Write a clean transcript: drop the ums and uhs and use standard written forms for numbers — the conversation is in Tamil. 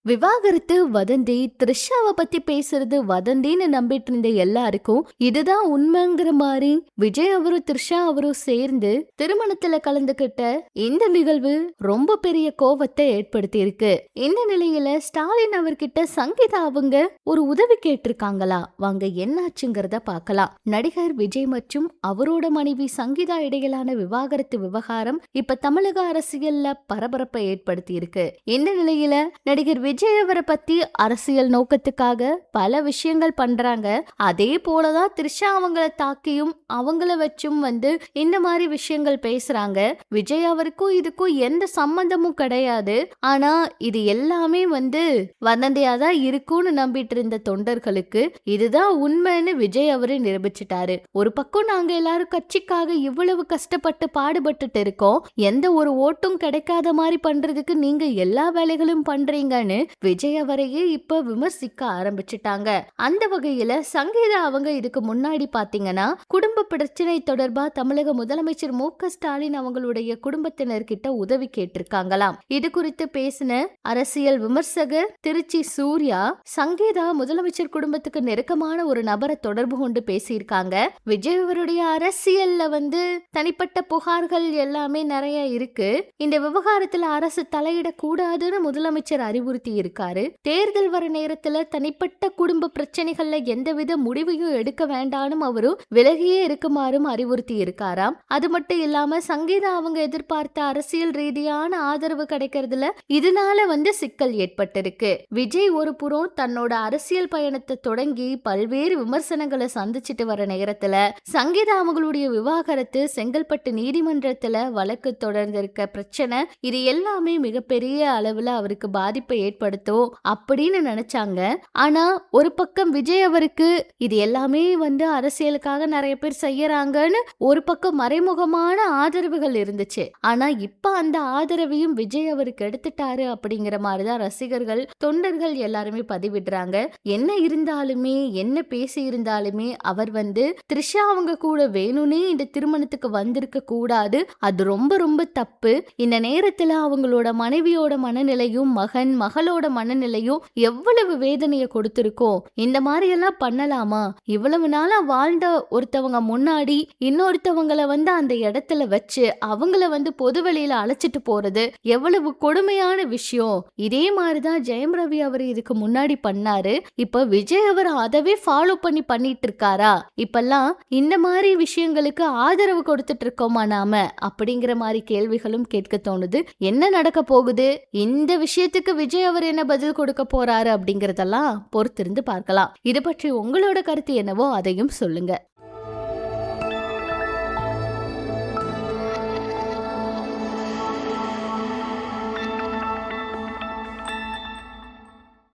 விவாகரத்து வதந்தி த்ரிஷாவை பத்தி பேசுறது வதந்தின்னு நம்பிட்டு இருந்த எல்லாருக்கும் இதுதான் உண்மைங்கிற மாதிரி விஜய் அவரும் த்ரிஷா அவரும் சேர்ந்து திருமணத்துல கலந்துகிட்ட இந்த நிகழ்வு ரொம்ப பெரிய கோவத்தை ஏற்படுத்தி இருக்கு. இந்த நிலையில ஸ்டாலின் அவர்கிட்ட சங்கீதா அவங்க ஒரு உதவி கேட்டிருக்காங்களா, வாங்க என்னாச்சுங்கிறத பார்க்கலாம். நடிகர் விஜய் மற்றும் அவரோட மனைவி சங்கீதா இடையிலான விவாகரத்து விவகாரம் இப்ப தமிழக அரசியல்ல பரபரப்பை ஏற்படுத்தி இருக்கு. இந்த நிலையில நடிகர் விஜய் அவரை பத்தி அரசியல் நோக்கத்துக்காக பல விஷயங்கள் பண்றாங்க. அதே போலதான் த்ரிஷா அவங்கள தாக்கியும் அவங்கள வச்சும் இந்த மாதிரி விஷயங்கள் பேசுறாங்க. விஜய் அவருக்கும் இதுக்கும் எந்த சம்பந்தமும் கிடையாது. ஆனா இது எல்லாமே வதந்தியா தான் இருக்கும்னு நம்பிட்டு இருந்த தொண்டர்களுக்கு இதுதான் உண்மைன்னு விஜய் அவரு நிரூபிச்சிட்டாரு. ஒரு பக்கம் நாங்க எல்லாரும் கட்சிக்காக இவ்வளவு கஷ்டப்பட்டு பாடுபட்டு இருக்கோம், எந்த ஒரு ஓட்டும் கிடைக்காத மாதிரி பண்றதுக்கு நீங்க எல்லா வேலைகளும் பண்றீங்கன்னு விஜய் அவரையே இப்ப விமர்சிக்க ஆரம்பிச்சுட்டாங்க. அந்த வகையில சங்கீதா அவங்க இதுக்கு முன்னாடி பாத்தீங்கன்னா குடும்ப பிரச்சனை தொடர்பா தமிழக முதலமைச்சர் மு.க. ஸ்டாலின் அவங்களுடைய குடும்பத்தினர்கிட்ட உதவி கேட்டிருக்காங்களாம். இது குறித்து பேசின அரசியல் விமர்சகர் திருச்சி சூர்யா, சங்கீதா முதலமைச்சர் குடும்பத்துக்கு நெருக்கமான ஒரு நபரை தொடர்பு கொண்டு பேசியிருக்காங்க. விஜய் அவருடைய அரசியல்ல தனிப்பட்ட புகார்கள் எல்லாமே நிறைய இருக்கு. இந்த விவகாரத்துல அரசு தலையிடக்கூடாதுன்னு முதலமைச்சர் அறிவுறுத்தி இருக்காரு. தேர்தல் வர நேரத்துல தனிப்பட்ட குடும்ப பிரச்சனைகள்ல எந்தவித முடிவையும் எடுக்க வேண்டாம் அவரு விலகியே இருக்குமாறும் அறிவுறுத்தி இருக்காராம். அது மட்டும் இல்லாம சங்கீதா அவங்க எதிர்பார்த்த அரசியல் ரீதியான ஆதரவு கிடைக்கிறதுல இதனால சிக்கல் ஏற்பட்டிருக்கு. விஜய் ஒரு புறம் தன்னோட அரசியல் பயணத்தை தொடங்கி பல்வேறு விமர்சனங்களை சந்திச்சுட்டு வர நேரத்துல சங்கீதா அவங்களுடைய விவாகரத்து செங்கல்பட்டு நீதிமன்றத்துல வழக்கு தொடர்ந்திருக்க பிரச்சனை இது எல்லாமே மிகப்பெரிய அளவுல அவருக்கு பாதிப்பை ஏற்படுத்தும் அப்படின்னு நினைச்சாங்க. ஆனா ஒரு பக்கம் விஜய் அவருக்கு இது எல்லாமே அரசியலுக்காக நிறைய பேர் செய்யறாங்கன்னு ஒரு பக்கம் மறைமுகமான ஆதரவுகள் இருந்துச்சு. ஆனா இப்ப அந்த ஆதரவையும் விஜய் அவருக்கு எடுத்துட்டாரு அப்படிங்கிற மாதிரிதான் ரசிகர்கள் தொண்டர்கள் எல்லாருமே பதிவிடுறாங்க. என்ன இருந்தாலுமே என்ன பேசி இருந்தாலுமே அவர் த்ரிஷா அவங்க கூட வேணும்னே இந்த திருமணத்துக்கு வந்திருக்க கூடாது. அது ரொம்ப ரொம்ப தப்பு. இந்த நேரத்துல அவங்களோட மனைவியோட மனநிலையும் மகளோட மனநிலையும் எவ்வளவு வேதனையை கொடுத்திருக்கோம். இந்த மாதிரி எல்லாம் பண்ணலாமா? இவ்வளவு நாளா வாழ்ந்த ஒருத்தவங்க முன்னாடி இன்னொருத்தவங்களை அந்த இடத்துல வச்சு அவங்கள பொதுவெளியில அழைச்சிட்டு போறது எவ்வளவு கொடுமையான விஷயம். இதே மாதிரிதான் ஜெயம் ரவி அவர் இதுக்கு முன்னாடி பண்ணாரு. இப்ப விஜய் அவர் அதவே ஃபாலோ பண்ணிட்டு இருக்காரா? இப்பெல்லாம் இந்த மாதிரி விஷயங்களுக்கு ஆதரவு கொடுத்துட்டு இருக்கோமா நாம அப்படிங்கிற மாதிரி கேள்விகளும் கேட்க தோணுது. என்ன நடக்க போகுது? இந்த விஷயத்துக்கு விஜய் அவர் என்ன பதில் கொடுக்க போறாரு அப்படிங்கறதெல்லாம் பொறுத்திருந்து பார்க்கலாம். இது பற்றி உங்களோட கருத்து என்னவோ அதையும் சொல்லுங்க.